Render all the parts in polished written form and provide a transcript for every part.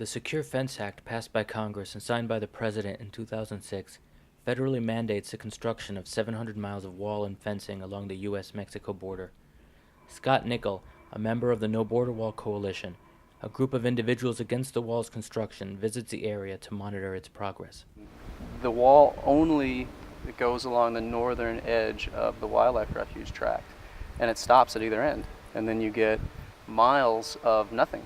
The Secure Fence Act, passed by Congress and signed by the President in 2006, federally mandates the construction of 700 miles of wall and fencing along the U.S.-Mexico border. Scott Nickel, a member of the No Border Wall Coalition, a group of individuals against the wall's construction, visits the area to monitor its progress. The wall only goes along the northern edge of the wildlife refuge tract, and it stops at either end, and then you get miles of nothing.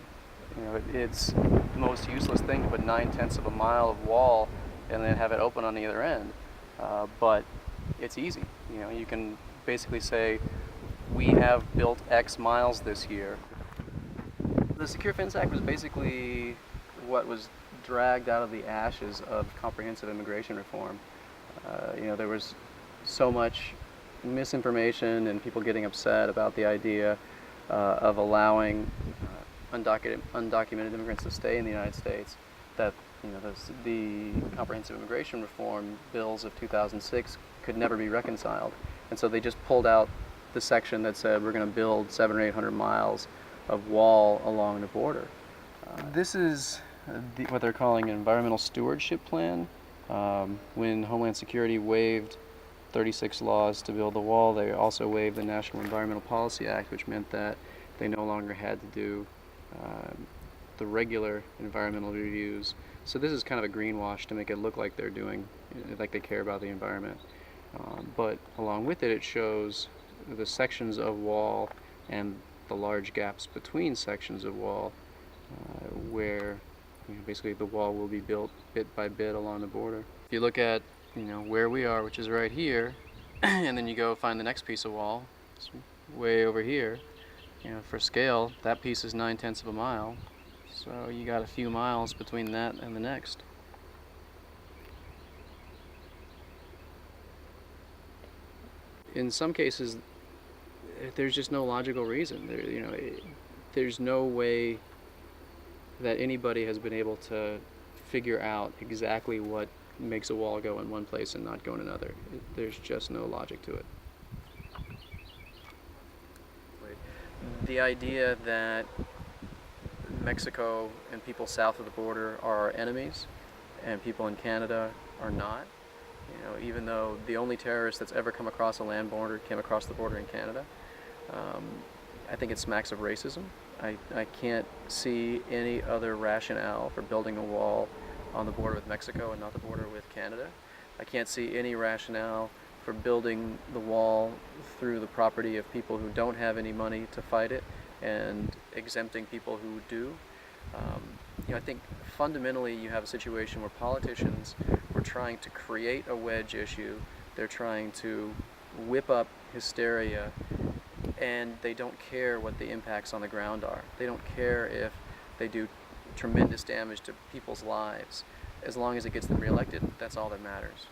It's the most useless thing to put 9/10 of a mile of wall and then have it open on the other end, but it's easy. You can basically say, we have built X miles this year. The Secure Fence Act was basically what was dragged out of the ashes of comprehensive immigration reform. There was so much misinformation and people getting upset about the idea of allowing undocumented immigrants to stay in the United States that the comprehensive immigration reform bills of 2006 could never be reconciled. And so they just pulled out the section that said we're going to build 700 or 800 miles of wall along the border. This is what they're calling an environmental stewardship plan. When Homeland Security waived 36 laws to build the wall, they also waived the National Environmental Policy Act, which meant that they no longer had to do the regular environmental reviews. So this is kind of a greenwash to make it look like they're doing, like they care about the environment. But along with it, it shows the sections of wall and the large gaps between sections of wall where basically the wall will be built bit by bit along the border. If you look at where we are, which is right here, and then you go find the next piece of wall, it's way over here. For scale, that piece is 9/10 of a mile, so you got a few miles between that and the next. In some cases, there's just no logical reason. There's no way that anybody has been able to figure out exactly what makes a wall go in one place and not go in another. There's just no logic to it. The idea that Mexico and people south of the border are our enemies and people in Canada are not, even though the only terrorist that's ever come across a land border came across the border in Canada, I think it smacks of racism. I can't see any other rationale for building a wall on the border with Mexico and not the border with Canada. I can't see any rationale for building the wall through the property of people who don't have any money to fight it and exempting people who do. I think fundamentally you have a situation where politicians were trying to create a wedge issue. They're trying to whip up hysteria, and they don't care what the impacts on the ground are. They don't care if they do tremendous damage to people's lives. As long as it gets them reelected, that's all that matters.